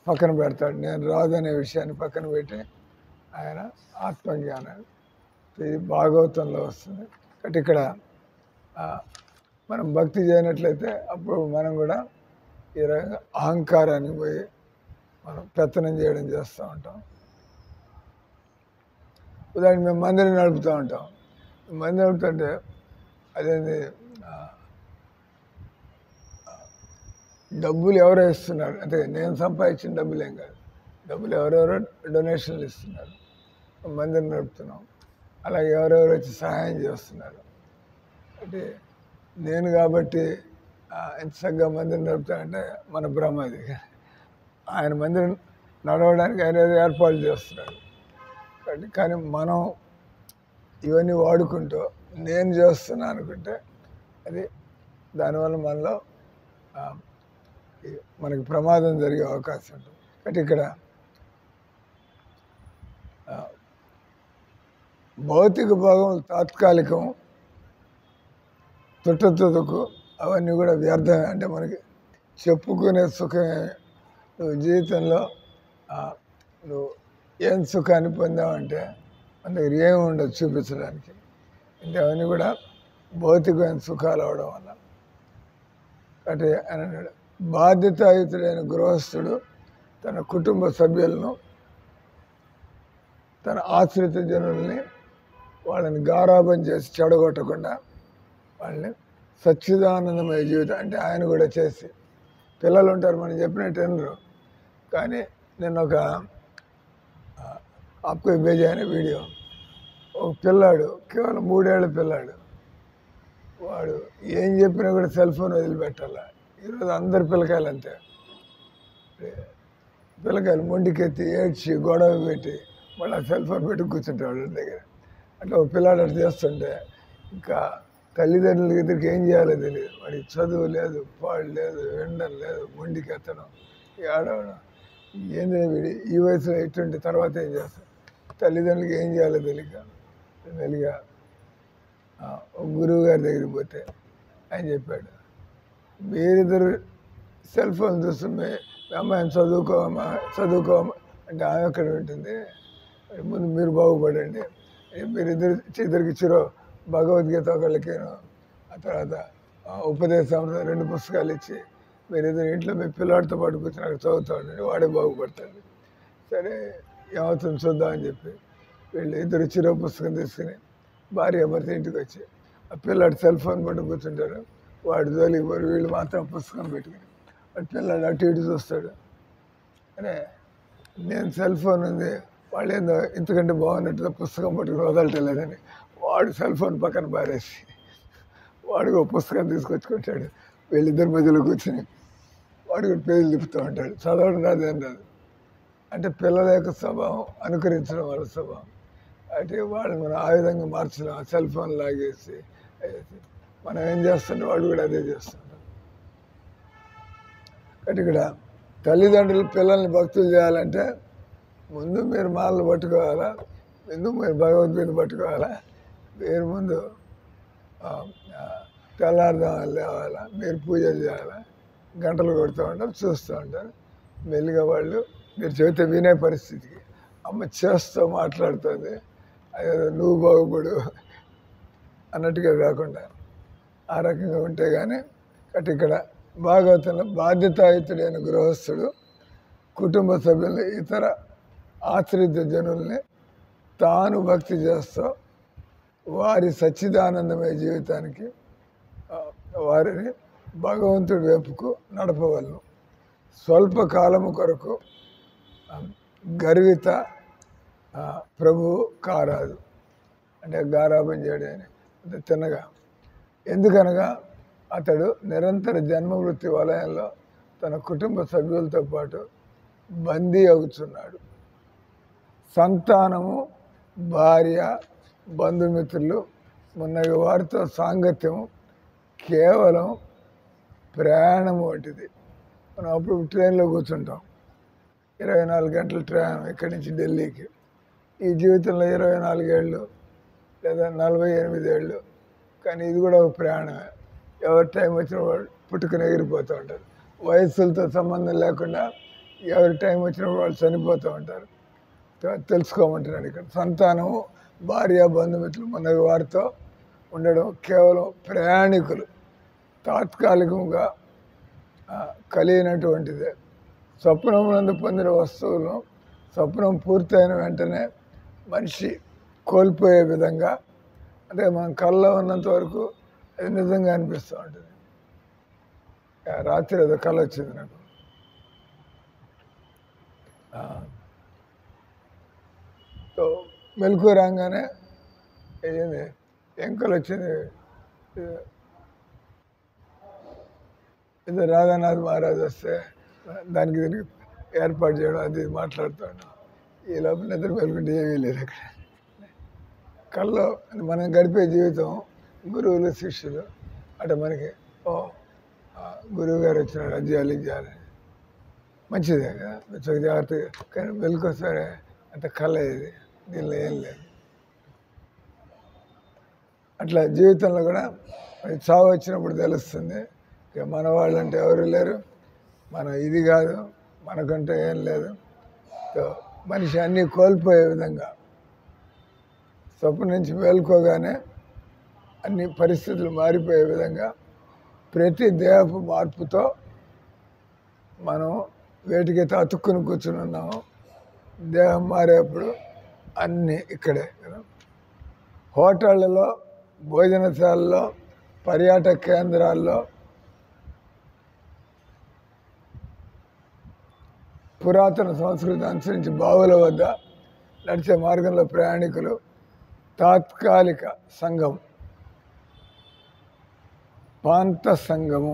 పక్కన పెడతాడు. నేను రాజు అనే విషయాన్ని పక్కన పెట్టి ఆయన ఆత్మజ్ఞానాన్ని, ఇది భాగవతంలో వస్తుంది. కాబట్టి ఇక్కడ మనం భక్తి చేయనట్లయితే అప్పుడు మనం కూడా ఈ రకంగా అహంకారానికి పోయి మనం పెత్తనం చేయడం చేస్తూ ఉంటాం. ఉదాహరణ మేము మందిరం నడుపుతూ ఉంటాం. మందిరం నడుపుతుంటే అదేంటి డబ్బులు ఎవరో ఇస్తున్నారు, అంటే నేను సంపాదించిన డబ్బులు ఏం కాదు, డబ్బులు ఎవరెవరో డొనేషన్లు ఇస్తున్నారు, మందిరం నడుపుతున్నాం. అలాగే ఎవరెవరు వచ్చి సహాయం చేస్తున్నారు. అంటే నేను కాబట్టి ఎంత చక్కగా మందిరం నడుపుతానంటే మన భ్రమ అది. ఆయన మందిరం నడవడానికి ఆయన ఏదో ఏర్పాటు చేస్తున్నాడు. కానీ మనం ఇవన్నీ వాడుకుంటూ నేను చేస్తున్నా అనుకుంటే అది దానివల్ల మనలో మనకి ప్రమాదం జరిగే అవకాశం ఉంటుంది. కాబట్టి ఇక్కడ భౌతిక భాగం తాత్కాలికం, తుట్టతుదకు అవన్నీ కూడా వ్యర్థమే. అంటే మనకి చెప్పుకునే సుఖమే. నువ్వు జీవితంలో నువ్వు ఏం సుఖాన్ని పొందావంటే మన దగ్గర ఏమి ఉండదు చూపించడానికి. అంటే అవన్నీ కూడా భౌతికమైన సుఖాలు అవడం వల్ల. అంటే ఆయన బాధ్యతాయుతుడైన గృహస్థుడు తన కుటుంబ సభ్యులను, తన ఆశ్రిత జనుల్ని వాళ్ళని గారాబం చేసి చెడగొట్టకుండా వాళ్ళని సచ్చిదానందమయ జీవితం అంటే ఆయన కూడా చేసి, పిల్లలు ఉంటారు మనం చెప్పినట్టు వినరు. కానీ నేను ఒక ఆప్కో బేజా అనే వీడియో, ఒక పిల్లాడు కేవలం 3 ఏళ్ల పిల్లాడు, వాడు ఏం చెప్పినా కూడా సెల్ ఫోన్ వదిలిపెట్టాల. ఈరోజు అందరు పిల్లకాయలు అంతే, పిల్లకాయలు మొండికెత్తి ఏడ్చి గొడవ పెట్టి మళ్ళీ సెల్ ఫోన్ పెట్టి కూర్చుంటాడు వాళ్ళ దగ్గర. అట్లా ఒక పిల్లాడు అట్లా చేస్తుంటే ఇంకా తల్లిదండ్రులకి ఇద్దరికి ఏం చేయాలో తెలియదు. వాడికి చదువు లేదు, పాడు లేదు, ఎండం లేదు, మొండికెత్తడం, ఆడవడం. ఏంది వీడి ఈ వయసులో ఇటువంటి తర్వాత ఏం చేస్తాం? తల్లిదండ్రులకి ఏం చేయాలో తెలియక మెల్లిగా ఒక గురువు గారి దగ్గరికి పోతే ఆయన చెప్పాడు, మీరిద్దరు సెల్ ఫోన్ చూస్తుంటే అమ్మాయిని చదువుకోమా అంటే ఆమె ఎక్కడ ఉంటుంది? ముందు మీరు బాగుపడండి, ఇద్దరికి ఇచ్చిరో భగవద్గీత ఒకళ్ళకి, ఆ తర్వాత ఉపదేశం 2 పుస్తకాలు ఇచ్చి మీరిద్దరు ఇంట్లో మీ పిల్లాడితో పాటు కూర్చొని అక్కడ చదువుతూ ఉండండి, వాడే బాగుపడతాడు. సరే ఏమవుతుంది చూద్దామని చెప్పి వీళ్ళు ఇద్దరు చిరో పుస్తకం తీసుకుని భార్య భర్త ఇంటికి వచ్చి ఆ పిల్లాడు సెల్ ఫోన్ పట్టు కూర్చుంటారు. వాడు జోలికి పోయి వీళ్ళు మాత్రం పుస్తకం పెట్టుకుని వాడు పిల్లాడు అటు ఇటు చూస్తాడు. అరే నేను సెల్ ఫోన్ ఉంది, వాళ్ళు ఏందో ఇంతకంటే బాగున్నట్టుగా పుస్తకం పట్టుకుని వదలటలేదని వాడు సెల్ ఫోన్ పక్కన పారేసి వాడికి ఒక పుస్తకం తీసుకొచ్చుకుంటాడు. వీళ్ళిద్దరి మధ్యలో కూర్చొని వాడు కూడా పేజీలు తిప్పుతూ ఉంటాడు. చదవడం రాదేం రాదు. అంటే పిల్లల యొక్క స్వభావం అనుకరించడం వాళ్ళ స్వభావం. అంటే వాళ్ళని మనం ఆ విధంగా మార్చడం, సెల్ ఫోన్ లాగేసి మనం ఏం చేస్తుంటే వాళ్ళు కూడా అదే చేస్తుంటాం. కాబట్టి ఇక్కడ తల్లిదండ్రులు పిల్లల్ని భక్తులు చేయాలంటే ముందు మీరు మాలలు పట్టుకోవాలా, ముందు మీరు భగవద్గీత పట్టుకోవాలా, మీరు ముందు తెల్లారుదామని లేవాలా, మీరు పూజలు చేయాలా, గంటలు కొడుతూ ఉంటారు, చూస్తూ ఉంటారు. మెల్లిగా వాళ్ళు మీరు చెబితే వినే పరిస్థితికి, అమ్మ చేస్తూ మాట్లాడుతుంది, అదేదో నువ్వు బాగుపడు అన్నట్టుగా కాకుండా ఆ రకంగా ఉంటే కానీ. కాబట్టి ఇక్కడ భాగవతంలో బాధ్యతాయుతుడైన గృహస్థుడు కుటుంబ సభ్యుల్ని, ఇతర ఆశ్రిత జనుల్ని తాను భక్తి చేస్తూ వారి సచ్చిదానందమయ జీవితానికి వారిని భగవంతుడి వైపుకు నడపవలను. స్వల్పకాలము కొరకు గర్విత ప్రభువు కారాదు. అంటే గారాబం చేయడని అంటే తిన్నగా. ఎందుకనగా అతడు నిరంతర జన్మవృత్తి వలయంలో తన కుటుంబ సభ్యులతో పాటు బందీ అవుతున్నాడు. సంతానము, భార్య, బంధుమిత్రులు మొన్నటి వారితో సాంగత్యం కేవలం ప్రయాణం వంటిది. మనం అప్పుడు ట్రైన్లో కూర్చుంటాం, 24 గంటల ప్రయాణం ఇక్కడి నుంచి ఢిల్లీకి. ఈ జీవితంలో 24 ఏళ్ళు లేదా 48 ఏళ్ళు, కానీ ఇది కూడా ఒక ప్రయాణమే. ఎవరి టైం వచ్చిన వాళ్ళు పుట్టుకుని ఎగిరిపోతూ ఉంటారు. వయస్సులతో సంబంధం లేకుండా ఎవరి టైం వచ్చినప్పుడు వాళ్ళు చనిపోతూ ఉంటారు. తెలుసుకోమంటున్నాడు ఇక్కడ. సంతానము, భార్య, బంధుమిత్రులు మన వారితో ఉండడం కేవలం ప్రయాణికులు, తాత్కాలికంగా కలిగినటువంటిదే. స్వప్నమునందు పొందిన వస్తువులను స్వప్నం పూర్తయిన వెంటనే మనిషి కోల్పోయే విధంగా, అంటే మనం కళ్ళలో ఉన్నంత వరకు అది నిజంగా అనిపిస్తూ ఉంటుంది. రాత్రి ఏదో కళ వచ్చింది నాకు. సో మెలకు రాగానే ఏంది ఏం కళ వచ్చింది, ఏదో రాధానాథ్ మహారాజ్ వస్తే దానికి దీనికి ఏర్పాటు చేయడం, అది మాట్లాడుతాడు. ఈ లోపల నిద్ర మెలుకుంటే ఏమీ లేదు అక్కడ. కళ్ళలో మనం గడిపే జీవితం గురువులు శిష్యులు అటు మనకి గురువు గారు వచ్చినాడు అది చేయాలి ఇది చేయాలి మంచిదే కదా కొంచెం జాగ్రత్తగా, కానీ వెలుకొస్తారే అంత కళ ఇది, దీనిలో ఏం లేదు. అట్లా జీవితంలో కూడా చావు వచ్చినప్పుడు తెలుస్తుంది ఇక మన వాళ్ళంటే ఎవరు లేరు, మనం ఇది కాదు, మనకంటే ఏం లేదు. మనిషి అన్నీ కోల్పోయే విధంగా స్వప్నం నుంచి మేల్కోగానే అన్ని పరిస్థితులు మారిపోయే విధంగా ప్రతి దేహపు మార్పుతో మనం వేటికైతే అతుక్కుని కూర్చుని ఉన్నాము, దేహం మారేప్పుడు అన్నీ ఇక్కడే కదా. హోటళ్ళలో, భోజనశాలలో, పర్యాటక కేంద్రాల్లో, పురాతన సంస్కృతి అనుసరించి బావుల వద్ద నడిచే మార్గంలో ప్రయాణికులు తాత్కాలిక సంఘం, పాంత సంఘము,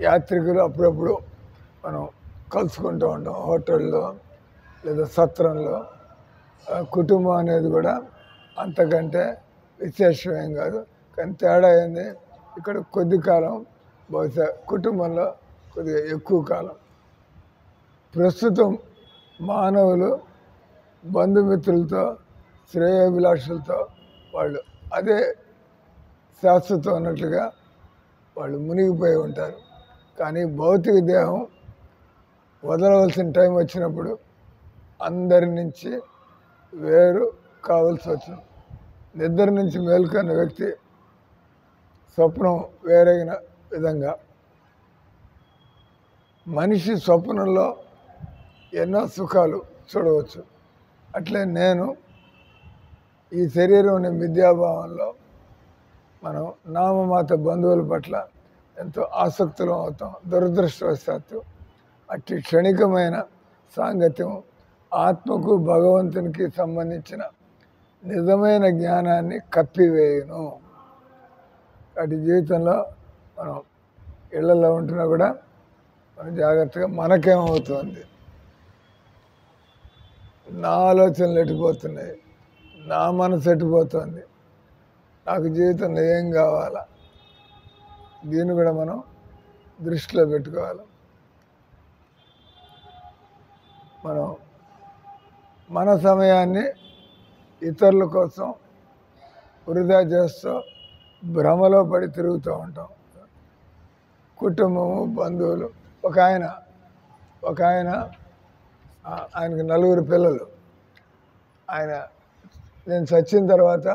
యాత్రికులు అప్పుడప్పుడు మనం కలుసుకుంటూ ఉంటాం హోటల్లో లేదా సత్రంలో. కుటుంబం అనేది కూడా అంతకంటే విశేషమేం కాదు, కానీ తేడా ఏంది, ఇక్కడ కొద్ది కాలం, బహుశా కుటుంబంలో కొద్దిగా ఎక్కువ కాలం. ప్రస్తుతం మానవులు బంధుమిత్రులతో, శ్రేయోభిలాషులతో వాళ్ళు అదే శాశ్వతం అన్నట్లుగా వాళ్ళు మునిగిపోయి ఉంటారు. కానీ భౌతిక దేహం వదలవలసిన టైం వచ్చినప్పుడు అందరి నుంచి వేరు కావాల్సి వచ్చింది. నిద్ర నుంచి మేల్కొన్న వ్యక్తి స్వప్నం వేరైన విధంగా మనిషి స్వప్నంలో ఎన్నో సుఖాలు చూడవచ్చు. అట్లే నేను ఈ శరీరం విద్యాభావంలో మనం నామమాత బంధువుల పట్ల ఎంతో ఆసక్తులు అవుతాం. దురదృష్టవశాత్తు అట్టి క్షణికమైన సాంగత్యం ఆత్మకు భగవంతునికి సంబంధించిన నిజమైన జ్ఞానాన్ని కప్పివేయును. అటు జీవితంలో మనం ఇళ్లలో ఉంటున్నా కూడా మనం జాగ్రత్తగా మనకేమవుతుంది, నా ఆలోచనలు ఎట్టిపోతున్నాయి, నా మనసు ఎట్టిపోతుంది, నాకు జీవితంలో ఏం కావాలా, దీన్ని కూడా మనం దృష్టిలో పెట్టుకోవాలి. మనం మన సమయాన్ని ఇతరుల కోసం వృధా చేస్తూ భ్రమలో పడి తిరుగుతూ ఉంటాం. కుటుంబము, బంధువులు. ఒక ఆయన ఆయనకి 4 పిల్లలు. నేను చచ్చిన తర్వాత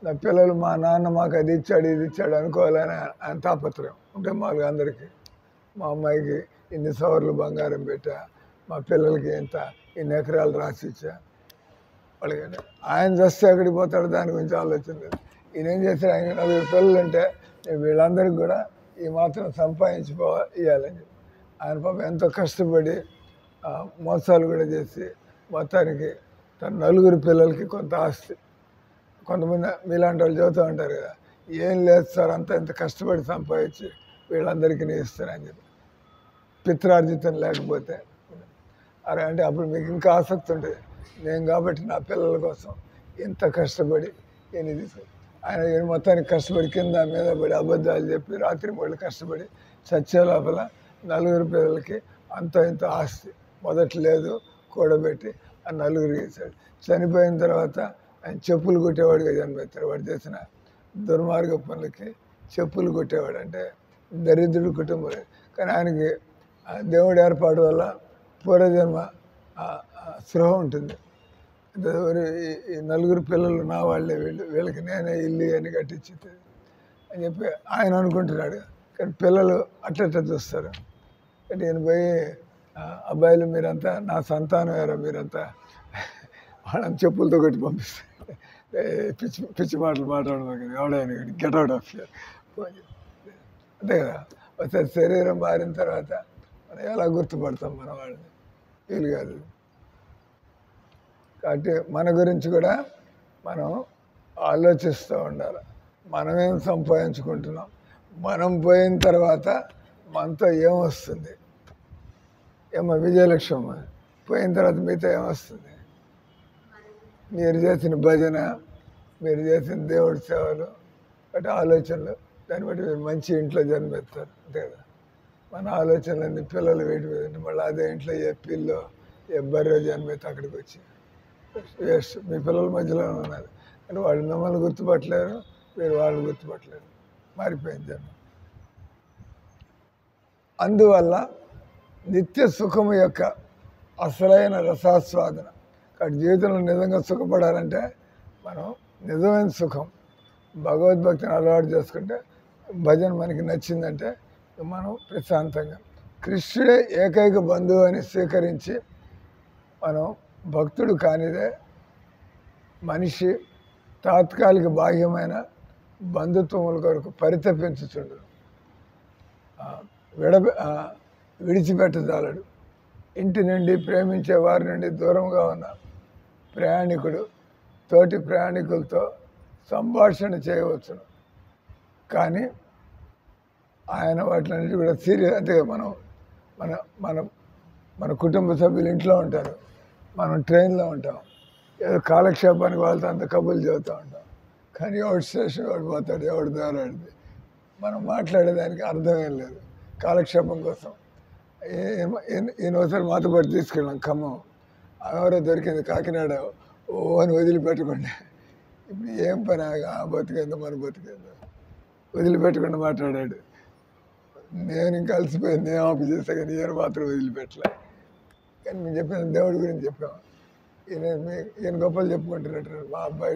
నా పిల్లలు మా నాన్న మాకు అది ఇచ్చాడు ఇది ఇచ్చాడు అనుకోవాలని ఆయన తాపత్రయం ఉంటే మాకు అందరికీ. మా అమ్మాయికి ఇన్ని సవర్లు బంగారం పెట్టా, మా పిల్లలకి ఇన్ని ఎకరాలు రాసి ఇచ్చా వాళ్ళకి. ఆయన చస్తే ఎక్కడికి పోతాడు దాని గురించి ఆలోచన లేదు. ఈయన ఏం చేశాడు, ఆయన 4 పిల్లలు అంటే వీళ్ళందరికీ కూడా ఈ మాత్రం ఇవ్వాలని చెప్పి ఆయన పాప ఎంతో కష్టపడి మోసాలు కూడా చేసి మొత్తానికి తన 4 పిల్లలకి కొంత ఆస్తి. కొంతమంది మీలాంటి వాళ్ళు చదువుతూ ఉంటారు కదా, ఏం లేదు సార్ అంతా ఇంత కష్టపడి సంపాదించి వీళ్ళందరికీ ఇస్తారని చెప్పి, పిత్రార్జితం లేకపోతే. అరే అంటే అప్పుడు మీకు ఇంకా ఆసక్తి ఉంటుంది, నేను కాబట్టి నా పిల్లల కోసం ఇంత కష్టపడి ఇది. ఆయన మొత్తానికి కష్టపడి కింద మీద పడి అబద్ధాలు చెప్పి రాత్రి మూడు కష్టపడి చచ్చే లోపల 4 పిల్లలకి అంత ఇంత ఆస్తి మొదటి లేదు కూడబెట్టి ఆ 4 ఇచ్చాడు. చనిపోయిన తర్వాత ఆయన చెప్పులు కొట్టేవాడుగా చనిపోతాడు. వాడు చేసిన దుర్మార్గ పనులకి చెప్పులు కొట్టేవాడు, అంటే దరిద్రుడు కుటుంబం. కానీ ఆయనకి దేవుడి ఏర్పాటు వల్ల పూర్వజన్మ స్పృహ ఉంటుంది. ఈ 4 పిల్లలు నా వాళ్ళే, వీళ్ళకి నేనే ఇల్లు అని కట్టించింది అని చెప్పి ఆయన అనుకుంటున్నాడు. కానీ పిల్లలు అట్ట చూస్తారు. అంటే ఈయన పోయి అబ్బాయిలు మీరంతా నా సంతానం వేరా, మీరంతా వాళ్ళని చెప్పులతో కొట్టి పంపిస్తారు. పిచ్చి పిచ్చి మాటలు మాట్లాడడం ఎవడైనా గెట్ అవుట్ ఆఫ్ హియర్. అంతే కదా, ఒకసారి శరీరం మారిన తర్వాత మనం ఎలా గుర్తుపడతాం మన వాళ్ళని? వీలు కాదు. కాబట్టి మన గురించి కూడా మనం ఆలోచిస్తూ ఉండాలి. మనమేం సంపాదించుకుంటున్నాం, మనం పోయిన తర్వాత మనతో ఏమొస్తుంది? విజయలక్ష్మి పోయిన తర్వాత మీతో ఏమొస్తుంది? మీరు చేసిన భజన, మీరు చేసిన దేవుడి సేవలు, బట్ ఆలోచనలు దాన్ని బట్టి మీరు మంచి ఇంట్లో జన్మెత్తారు అంతే కదా. మన ఆలోచనలన్నీ పిల్లలు వేటి మీద మళ్ళీ అదే ఇంట్లో ఏ పిల్లో ఏ బర్రె జన్మెత్తి అక్కడికి వచ్చి వేస్ట్. మీ పిల్లల మధ్యలో ఉన్నారు అంటే వాళ్ళు మిమ్మల్ని గుర్తుపట్టలేరు, మీరు వాళ్ళు గుర్తుపట్టలేరు. మారిపోయింది జన్మ. అందువల్ల నిత్య సుఖము యొక్క అసలైన రసాస్వాదన కాబట్టి జీవితంలో నిజంగా సుఖపడాలంటే మనం నిజమైన సుఖం భగవద్భక్తిని అలవాటు చేసుకుంటే భజన మనకి నచ్చిందంటే మనం ప్రశాంతంగా కృష్ణుడే ఏకైక బంధువు అని స్వీకరించి మనం భక్తుడు కానిదే మనిషి తాత్కాలిక బాహ్యమైన బంధుత్వముల కొరకు పరితపించుచుండు విడిచిపెట్టజాలడు. ఇంటి నుండి ప్రేమించే వారి నుండి దూరంగా ఉన్న ప్రయాణికుడు తోటి ప్రయాణికులతో సంభాషణ చేయవచ్చును, కానీ ఆయన వాటిలన్నిటి కూడా సీరియస్ అంటే మన మన మన మన కుటుంబ సభ్యులు ఇంట్లో ఉంటారు, మనం ట్రైన్లో ఉంటాం, ఏదో కాలక్షేపానికి వాళ్ళతో అంత కబుర్లు చెబుతూ ఉంటాం. కానీ ఎవడు స్టేషన్ ఎవడు పోతాడు, ఎవడు దారాడిది, మనం మాట్లాడేదానికి అర్థమేం లేదు. కాలక్షేపం కోసం ఈయన ఒకసారి మాతో పాటు తీసుకెళ్ళాం ఖమ్మం, ఎవరో దొరికింది కాకినాడ ఓ అని వదిలిపెట్టకుండా. ఇప్పుడు ఏం పని ఆ బతికేందో మన బతికేందో వదిలిపెట్టకుండా మాట్లాడాడు. నేను ఇంకా అలసిపోయింది, నేను ఆఫ్ చేస్తా కానీ ఈయన మాత్రం వదిలిపెట్టలే. కానీ మేము చెప్పిన దేవుడి గురించి చెప్పాము. ఈయన గొప్పలు చెప్పుకుంటున్నట్టు మా అబ్బాయి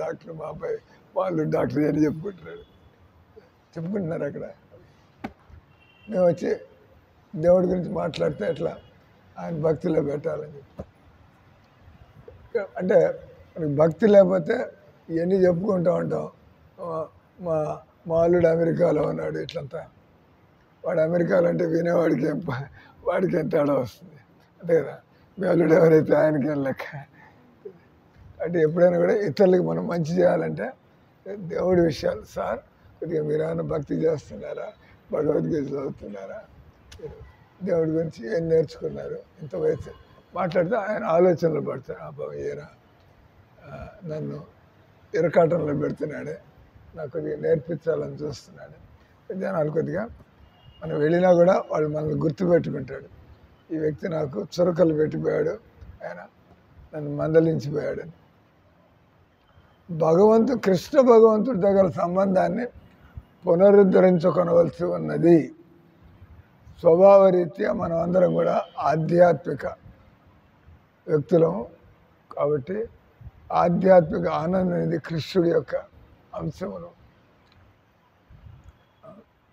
డాక్టర్, మా అబ్బాయి వాళ్ళు డాక్టర్ అని చెప్పుకుంటున్నారు అక్కడ. మేము వచ్చి దేవుడి గురించి మాట్లాడితే ఎట్లా ఆయన భక్తిలో పెట్టాలని చెప్పి. అంటే మనకి భక్తి లేకపోతే ఇవన్నీ చెప్పుకుంటూ ఉంటాం. మా మా అల్లుడు అమెరికాలో ఉన్నాడు ఇట్లంతా, వాడు అమెరికాలో అంటే వినేవాడికి వాడికి ఏం తేడా వస్తుంది అంతే కదా. మీ అల్లుడు ఎవరైతే ఆయనకేం లెక్క. అంటే ఎప్పుడైనా కూడా ఇతరులకు మనం మంచి చేయాలంటే దేవుడి విషయాలు, సార్ కొద్దిగా మీరు ఏమైనా భక్తి చేస్తున్నారా, భగవద్గీత చదువుతున్నారా, దేవుడి గురించి ఏం నేర్చుకున్నారు, ఇంత వయసు మాట్లాడితే ఆయన ఆలోచనలు పడతారు. అబ్బా ఈయన నన్ను ఇరకాటంలో పెడుతున్నాడే, నాకు కొద్దిగా నేర్పించాలని చూస్తున్నాడు. జనాలు కొద్దిగా మనం వెళ్ళినా కూడా వాళ్ళు మనల్ని గుర్తుపెట్టుకుంటాడు. ఈ వ్యక్తి నాకు చురకలు పెట్టిపోయాడు, ఆయన నన్ను మందలించిపోయాడని. కృష్ణ భగవంతుడితో గల సంబంధాన్ని పునరుద్ధరించుకొనవలసి ఉన్నది. స్వభావరీత్యా మనం అందరం కూడా ఆధ్యాత్మిక వ్యక్తులము కాబట్టి ఆధ్యాత్మిక ఆనందం అనేది కృష్ణుడి యొక్క అంశములు.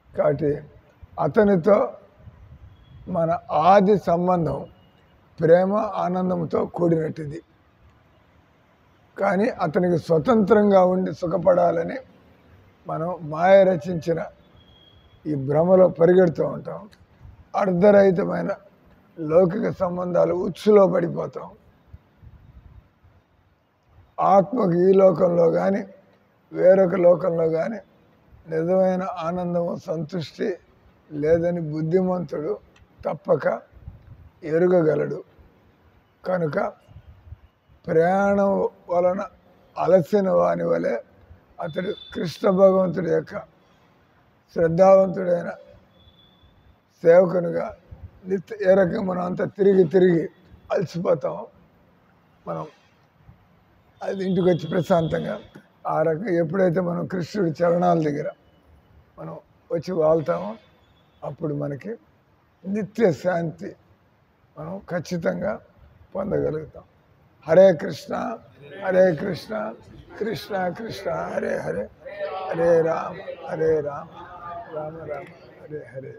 కాబట్టి అతనితో మన ఆది సంబంధం ప్రేమ ఆనందంతో కూడినట్టుది. కానీ అతనికి స్వతంత్రంగా ఉండి సుఖపడాలని మనం మాయ రచించిన ఈ భ్రమలో పరిగెడుతూ ఉంటాం. అర్ధరహితమైన లౌకిక సంబంధాలు ఉచ్చులో పడిపోతాం. ఆత్మకు ఈ లోకంలో కానీ వేరొక లోకంలో కానీ నిజమైన ఆనందము సంతృష్టి లేదని బుద్ధిమంతుడు తప్పక ఎరుగగలడు. కనుక ప్రయాణం వలన అలసిన వాని వలె అతడు కృష్ణ భగవంతుడి యొక్క శ్రద్ధావంతుడైన సేవకునిగా ఏ రకంగా మనం అంతా తిరిగి అలసిపోతాం. మనం అది ఇంటికి వచ్చి ప్రశాంతంగా ఆ రకంగా ఎప్పుడైతే మనం కృష్ణుడి చరణాల దగ్గర మనం వచ్చి వాళ్తామో అప్పుడు మనకి నిత్య శాంతి మనం ఖచ్చితంగా పొందగలుగుతాం. హరే కృష్ణ కృష్ణ కృష్ణ హరే హరే, హరే రామ రామ రామ హరే హరే.